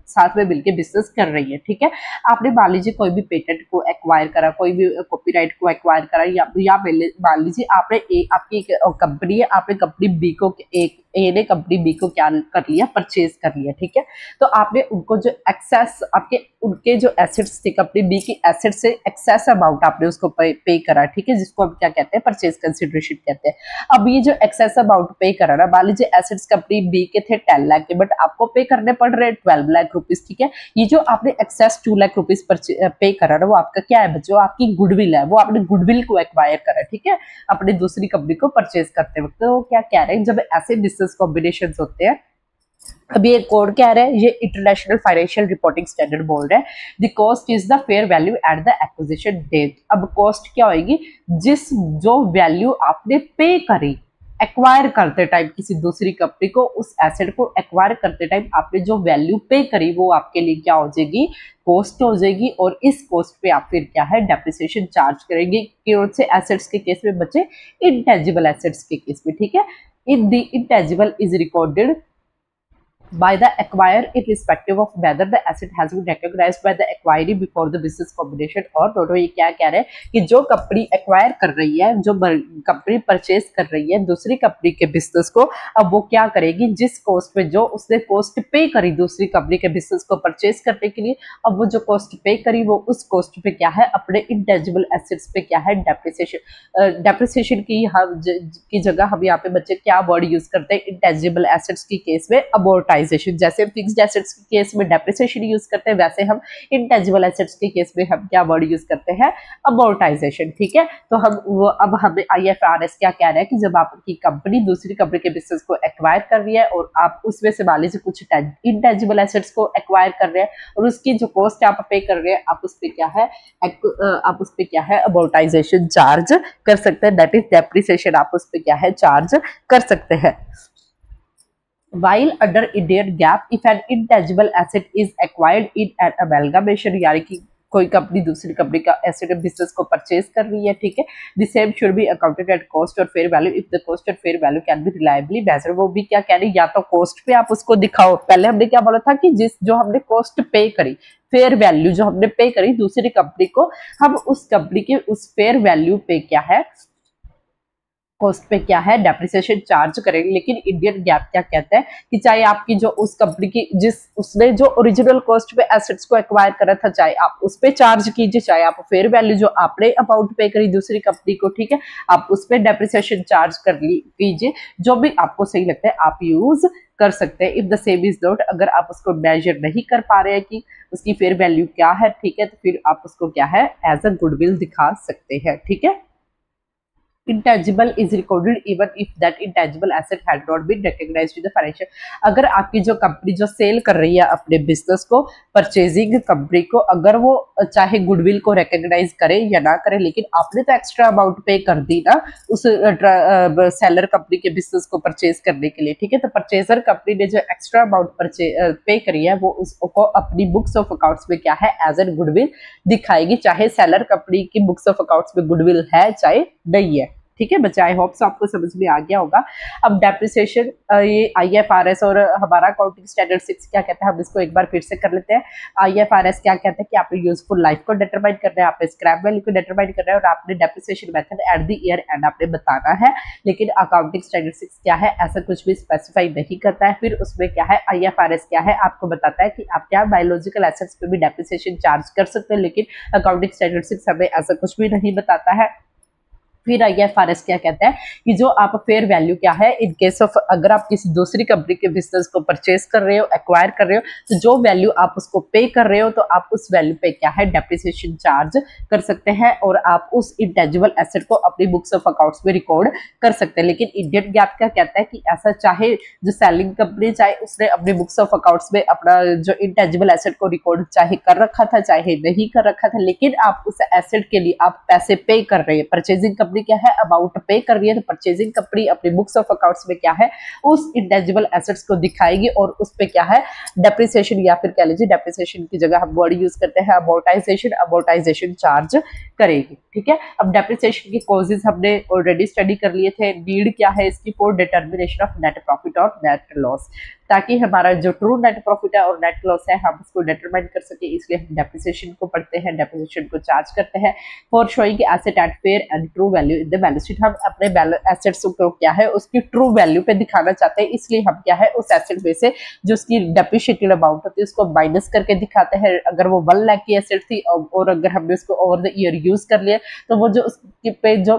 साथ में मिलकर बिजनेस कर रही है, ठीक है। आपने मान लीजिए कोई भी पेटेंट को एक्वायर करा, कोई भी कॉपीराइट को एक्वायर करा, या मान लीजिए आपने आपकी एक कंपनी है, आपने कंपनी बी को ए ने कंपनी बी को क्या कर लिया, परचेज कर लिया, ठीक है। तो आपने उनको जो एक्सेस आपके उनके जो एसेट्स थे, कंपनी बी की एसेट से एक्सेस अमाउंट आपने उसको पे करा, ठीक है, जिसको हम क्या कहते हैं, परचेज कंसिडरेशन कहते हैं। अब ये जो एक्सेस अमाउंट पे करा ना, मान लीजिए एसेट्स कंपनी बी के थे 10 लाख के, बट आपको पे करने पड़ रहे 12 लाख रुपीज, ठीक है। ये जो आपने एक्सेस 2 लाख रुपीज पे करा ना, वो आपका क्या है बच्चों, आपकी गुडविल है, वो आपने गुडविल को एक्वायर करा, ठीक है, अपनी दूसरी कंपनी को परचेज करते वक्त। तो क्या कह रहे हैं, जब ऐसे बिजनेस कॉम्बिनेशन होते हैं, अभी एक कोड कह रहा है, ये इंटरनेशनल फाइनेंशियल रिपोर्टिंग स्टैंडर्ड बोल रहा है, the cost is the fair value at the acquisition date. अब कॉस्ट क्या होगी, जिस जो वैल्यू आपने पे करी एक्वायर करते टाइम किसी दूसरी कंपनी को, उस एसेट को एक्वायर करते टाइम आपने जो वैल्यू पे करी वो आपके लिए क्या हो जाएगी, कॉस्ट हो जाएगी। और इस कॉस्ट पे आप फिर क्या है, डेप्रिसिएशन चार्ज करेंगे। कौन से एसेट्स के केस में बच्चे, इंटेंजिबल एसेट्स के केस में, ठीक है। In the intangible is recorded by the acquirer irrespective of whether the asset has been recognized by the acquiree before the business combination or not। ये क्या कह रहे हैं कि जो कंपनी एक्वायर कर रही है, जो कंपनी परचेज कर रही है दूसरी कंपनी के बिजनेस को, अब वो क्या करेगी, जिस कॉस्ट पे जो उसने कॉस्ट पे करी दूसरी कंपनी के बिजनेस को परचेज करने के लिए, अब वो जो कॉस्ट पे करी वो उस कॉस्ट पे क्या है, अपने इंटेंजिबल एसेट्स पे क्या है, डेप्रिसिएशन। डेप्रिसिएशन की जगह हम यहाँ पे बच्चे क्या वर्ड यूज करते हैं, इंटेंजिबल एसेट्स की केस में अमोर्टाइजेशन। जैसे फिक्स्ड एसेट्स के केस में डेप्रिसिएशन यूज करते हैं, वैसे हम इंटेंजिबल एसेट्स के केस में हम क्या वर्ड यूज करते हैं, अमोर्टाइजेशन, ठीक है। तो हम वो अब हमें आईएफआरएस क्या कह रहा है कि जब आपकी कंपनी दूसरी कंपनी के बिजनेस को एक्वायर कर रही है और आप उसमें से मान लीजिए कुछ इंटेंजिबल एसेट्स को एक्वायर कर रहे हैं और उसकी जो कॉस्ट आप पे कर रहे हैं, आप उस पर क्या है, आप उस पर क्या है, अमोर्टाइजेशन चार्ज कर सकते हैं, दैट इज डेप्रिसिएशन आप उस पर क्या है, चार्ज कर सकते हैं। While under Indian GAAP, if an intangible asset is acquired in an amalgamation, यानी कि कोई कंपनी दूसरी कंपनी का एसेट बिजनेस को परचेज कर रही है, ठीक है, the same should be accounted at cost और fair value if the cost और fair value can be reliably measure. वो भी क्या कह रही है, या तो कॉस्ट पे आप उसको दिखाओ, पहले हमने क्या बोला था कि जो हमने कॉस्ट पे करी, फेयर वैल्यू जो हमने पे करी दूसरी कंपनी को, हम उस कंपनी के उस फेयर वैल्यू पे क्या है, कॉस्ट पे क्या है, डेप्रिसिएशन चार्ज करेंगे। लेकिन इंडियन गैप क्या कहता है कि चाहे आपकी जो उस कंपनी की उसने जो ओरिजिनल कॉस्ट पे एसेट्स को एक्वायर करा था, चाहे आप उस पे चार्ज कीजिए, चाहे आप फेयर वैल्यू जो आपने अमाउंट पे करी दूसरी कंपनी को, ठीक है, आप उस पे डेप्रिसिएशन चार्ज कर कीजिए, जो भी आपको सही लगता है आप यूज कर सकते हैं। If the same is not, अगर आप उसको मेजर नहीं कर पा रहे हैं कि उसकी फेयर वैल्यू क्या है, ठीक है, तो फिर आप उसको क्या है, एज अ गुडविल दिखा सकते हैं, ठीक है। Intangible is recorded even if that intangible asset had not been recognised in the financial. अगर आपकी जो कंपनी जो सेल कर रही है अपने बिजनेस को, परचेजिंग कंपनी को, अगर वो चाहे गुडविल को रिकॉग्नाइज करे या ना करे, लेकिन आपने तो एक्स्ट्रा अमाउंट पे कर दी ना उस सेलर कंपनी के बिजनेस को परचेज करने के लिए, ठीक है, तो परचेजर कंपनी ने जो एक्स्ट्रा अमाउंट पे करी है वो उसको अपनी बुक्स ऑफ अकाउंट्स में क्या है, एज एन गुडविल दिखाएगी, चाहे सेलर कंपनी की बुक्स ऑफ अकाउंट्स में गुडविल है चाहे नहीं है, ठीक है बच्चे, आई होप सो आपको समझ में आ गया होगा। अब डेप्रिसिएशन, ये IFRS और हमारा अकाउंटिंग स्टैंडर्ड 6 क्या कहता है, हम इसको एक बार फिर से कर लेते हैं। IFRS क्या कहता है कि आपने यूजफुल लाइफ को डिटरमाइन करना है, आपने स्क्रैप वैल्यू को डिटरमाइन करना है और आपने depreciation method at the year and आपने बताना है। लेकिन अकाउंटिंग स्टैंडर्ड 6 क्या है, ऐसा कुछ भी स्पेसिफाई नहीं करता है। फिर उसमें क्या है, IFRS क्या है, आपको बताता है कि आप क्या बायोलॉजिकल एसेट्स पे भी डेप्रिसिएशन चार्ज कर सकते हैं, लेकिन अकाउंटिंग स्टैंडर्ड 6 हमें ऐसा कुछ भी नहीं बताता है। फिर IFRS क्या कहता है कि जो आप फेयर वैल्यू क्या है, इन केस ऑफ अगर आप किसी दूसरी कंपनी के बिजनेस को परचेज कर रहे हो, एक्वायर कर रहे हो, तो जो वैल्यू आप उसको पे कर रहे हो तो आप उस वैल्यू पे क्या है डेप्रिसिएशन चार्ज कर सकते हैं और आप उस इंटेंजिबल एसेट को अपनी बुक्स ऑफ अकाउंट्स में रिकॉर्ड कर सकते हैं। लेकिन इंडियन गैप क्या कहता है कि ऐसा चाहे जो सेलिंग कंपनी चाहे उसने अपने बुक्स ऑफ अकाउंट्स में अपना जो इंटेंजिबल एसेट को रिकॉर्ड चाहे कर रखा था चाहे नहीं कर रखा था, लेकिन आप उस एसेट के लिए आप पैसे पे कर रहे हैं, परचेजिंग कंपनी क्या है अमाउंट पे कर रही है, तो परचेजिंग कंपनी अपनी बुक्स ऑफ अकाउंट्स में क्या है उस इंटेंजिबल एसेट्स को दिखाएगी और उस पे क्या है डेप्रिसिएशन या फिर कह लीजिए डेप्रिसिएशन की जगह हम वर्ड यूज करते हैं अमोर्टाइजेशन चार्ज करेगी। ठीक है, अब डेप्रिसिएशन के कॉजेज हमने ऑलरेडी स्टडी कर लिए थे। नीड क्या है इसकी, for determination of net profit और नेट लॉस, ताकि हमारा जो ट्रू नेट प्रॉफिट है और नेट लॉस है हम उसको डिटरमाइन कर सके, इसलिए हम डेप्रिसिएशन को पढ़ते हैं, डेप्रिसिएशन को चार्ज करते हैं। For showing asset at fair and true value in the balance sheet, हम अपने एसेट्स को क्या है उसकी ट्रू वैल्यू पे दिखाना चाहते हैं, इसलिए हम क्या है उस एसेट में से जो उसकी डेप्रिशिएटेड अमाउंट होती है उसको माइनस करके दिखाते हैं। अगर वो 1 लाख की एसेट थी और अगर हमने उसको ओवर द ईयर यूज कर लिया तो वो जो उसके पे जो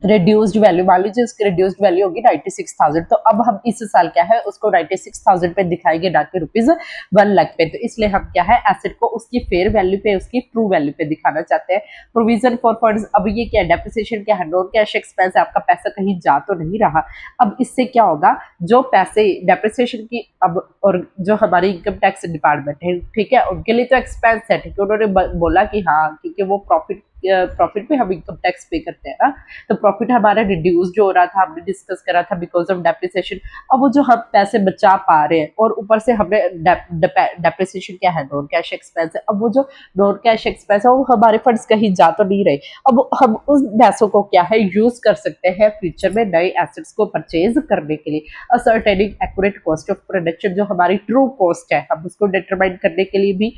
रिड्यूस्ड वैल्यू, मान लीजिए उसकी रिड्यूस्ड वैल्यू होगी 96,000, तो अब हम इस साल क्या है उसको 96,000 पे दिखाएंगे ना कि ₹1 लाख पे। तो इसलिए हम क्या है एसेट को उसकी फेयर वैल्यू पे उसकी ट्रू वैल्यू पे दिखाना चाहते हैं। प्रोविजन फॉर फंड्स, अब ये क्या है डेप्रिसिएशन क्या है, नॉन कैश एक्सपेंस है, आपका पैसा कहीं जा तो नहीं रहा। अब इससे क्या होगा, जो पैसे डेप्रिसिएशन की अब और जो हमारी इनकम टैक्स डिपार्टमेंट है ठीक है उनके लिए तो एक्सपेंस है, ठीक है उन्होंने बोला कि हाँ क्योंकि वो प्रॉफिट पे हम इनकम टैक्स पे करते हैं ना, तो प्रॉफिट हमारा रिड्यूस जो हो रहा था हमने डिस्कस करा था बिकॉज ऑफ डेप्रिसिएशन। अब वो जो हम पैसे बचा पा रहे हैं और ऊपर से हमने डेप्रिसिएशन क्या है नॉन कैश एक्सपेंस है, अब वो जो नॉन कैश एक्सपेंस है वो हमारे फंड्स कहीं जा तो नहीं रहे, अब हम उस पैसों को क्या है यूज कर सकते हैं फ्यूचर में नए एसेट्स को परचेज करने के लिए। Ascertaining accurate cost of production, जो हमारी ट्रू कॉस्ट है हम उसको डिटरमाइन करने के लिए भी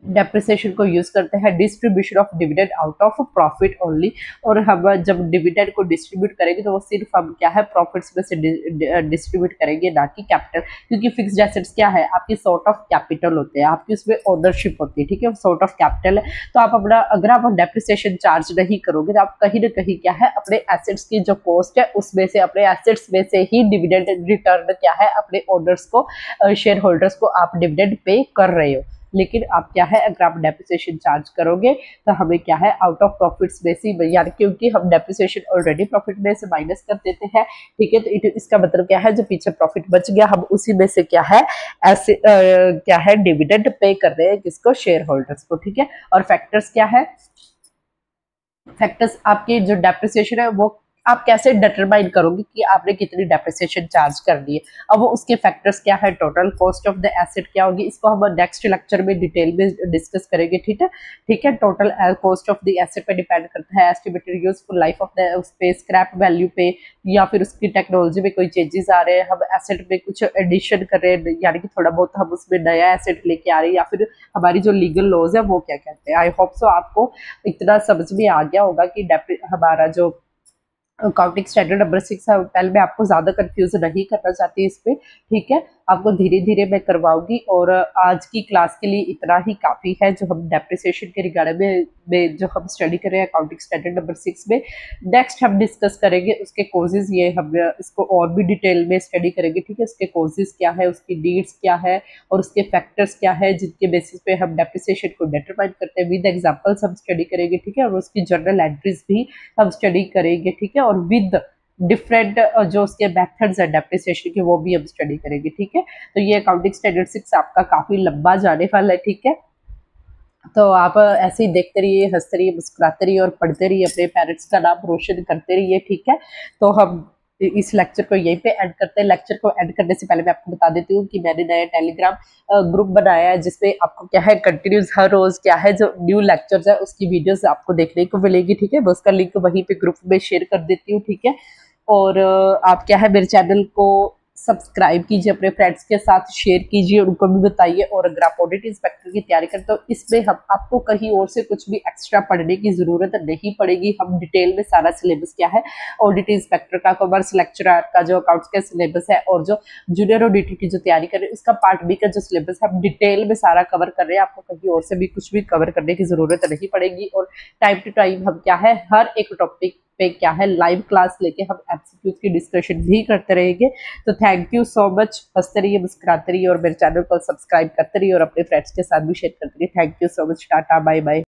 डेप्रिसिएशन को यूज करते हैं। Distribution of dividend out of profit only, और हम जब डिविडेंड को डिस्ट्रीब्यूट करेंगे तो वो सिर्फ हम क्या है प्रॉफिट्स में से डिस्ट्रीब्यूट करेंगे ना कि कैपिटल, क्योंकि फिक्स्ड एसेट्स क्या है आपकी सॉर्ट ऑफ कैपिटल होते हैं, आपकी उसमें ओनरशिप होती है, ठीक है सॉर्ट ऑफ कैपिटल है। तो आप अपना अगर आप डेप्रिसिएशन चार्ज नहीं करोगे तो आप कहीं ना कहीं क्या है अपने एसेट्स की जो कॉस्ट है उसमें से अपने एसेट्स में से ही डिविडेंड रिटर्न क्या है अपने ओनर्स को शेयर होल्डर्स को आप डिविडेंड पे कर रहे हो। लेकिन आप क्या है अगर आप डेप्रिसिएशन चार्ज करोगे तो हमें क्या है आउट ऑफ प्रॉफिट्स में से, यानी क्योंकि हम डेप्रिसिएशन ऑलरेडी प्रॉफिट में से माइनस कर देते हैं, ठीक है तो इसका मतलब क्या है जो पीछे प्रॉफिट बच गया हम उसी में से क्या है ऐसे क्या है डिविडेंड पे कर रहे हैं किसको, शेयर होल्डर्स को। ठीक है, और फैक्टर्स क्या है, फैक्टर्स आपकी जो डेप्रिसिएशन है वो आप कैसे डिटरमाइन करोगे कि आपने कितनी डेप्रिसिएशन चार्ज करनी है। अब वो उसके फैक्टर्स क्या है, total cost of the asset क्या होगी, इसको हम नेक्स्ट लेक्चर में डिटेल में डिस्कस करेंगे। ठीक है total cost of the asset पे डिपेंड करता है estimated useful life of the उस पे, स्क्रैप वैल्यू पे, या फिर उसकी टेक्नोलॉजी में कोई चेंजेस आ रहे हैं, हम एसेट में कुछ एडिशन कर रहे हैं यानी कि थोड़ा बहुत हम उसमें नया एसेट लेके आ रहे हैं, या फिर हमारी जो लीगल लॉज है वो क्या कहते हैं। आई होप सो आपको इतना समझ में आ गया होगा कि हमारा जो अकाउंटिंग स्टैंडर्ड नंबर 6 है पहले मैं आपको ज्यादा कंफ्यूज नहीं करना चाहती इस पे, ठीक है आपको धीरे धीरे मैं करवाऊंगी। और आज की क्लास के लिए इतना ही काफी है जो हम डेप्रिसिएशन के रिगार्डिंग में जो हम स्टडी कर रहे हैं अकाउंटिंग स्टैंडर्ड नंबर 6 में। नेक्स्ट हम डिस्कस करेंगे उसके कॉजेज, ये हम इसको और भी डिटेल में स्टडी करेंगे, ठीक है उसके कॉजेज क्या है, उसकी नीड्स क्या है और उसके फैक्टर्स क्या है जिनके बेसिस पे हम डेप्रिसिएशन को डिटरमाइन करते हैं। विद एग्जांपल्स हम स्टडी करेंगे, ठीक है और उसकी जर्नल एंट्रीज भी हम स्टडी करेंगे, ठीक है और विद डिफरेंट जो उसके मेथड्स है डेप्रिसिएशन के वो भी हम स्टडी करेंगे। ठीक है, तो ये अकाउंटिंग स्टैंडर्ड 6 आपका काफी लंबा जाने वाला है। ठीक है, तो आप ऐसे ही देखते रहिए, हंसते रहिए, मुस्कुराते रहिए और पढ़ते रहिए, अपने पेरेंट्स का नाम रोशन करते रहिए। ठीक है, तो हम इस लेक्चर को यहीं पे एंड करते हैं। लेक्चर को एंड करने से पहले मैं आपको बता देती हूँ कि मैंने नया टेलीग्राम ग्रुप बनाया है, जिसपे आपको क्या है कंटिन्यूस हर रोज क्या है जो न्यू लेक्चर्स है उसकी वीडियोस आपको देखने को मिलेगी, ठीक है। मैं उसका लिंक वहीं पे ग्रुप में शेयर कर देती हूँ, ठीक है। और आप क्या है मेरे चैनल को सब्सक्राइब कीजिए, अपने फ्रेंड्स के साथ शेयर कीजिए, उनको भी बताइए। और अगर आप ऑडिट इंस्पेक्टर की तैयारी करें तो इसमें हम आपको कहीं और से कुछ भी एक्स्ट्रा पढ़ने की जरूरत नहीं पड़ेगी। हम डिटेल में सारा सिलेबस क्या है ऑडिट इंस्पेक्टर का, कॉमर्स लेक्चरर का जो अकाउंट्स का सिलेबस है और जो जूनियर ऑडिटर की जो तैयारी कर रहे हैं उसका पार्ट बी का जो सिलेबस है हम डिटेल में सारा कवर कर रहे हैं। आपको कहीं और से भी कुछ भी कवर करने की जरूरत नहीं पड़ेगी। और टाइम टू टाइम हम क्या है हर एक टॉपिक पे क्या है लाइव क्लास लेके हम एमसीक्यूज की डिस्कशन भी करते रहेंगे। तो थैंक यू सो मच। हंसते रहिए, मुस्कुराते रहिए और मेरे चैनल को सब्सक्राइब करते रहिए और अपने फ्रेंड्स के साथ भी शेयर करते रहिए। Thank you so much. Tata, bye bye.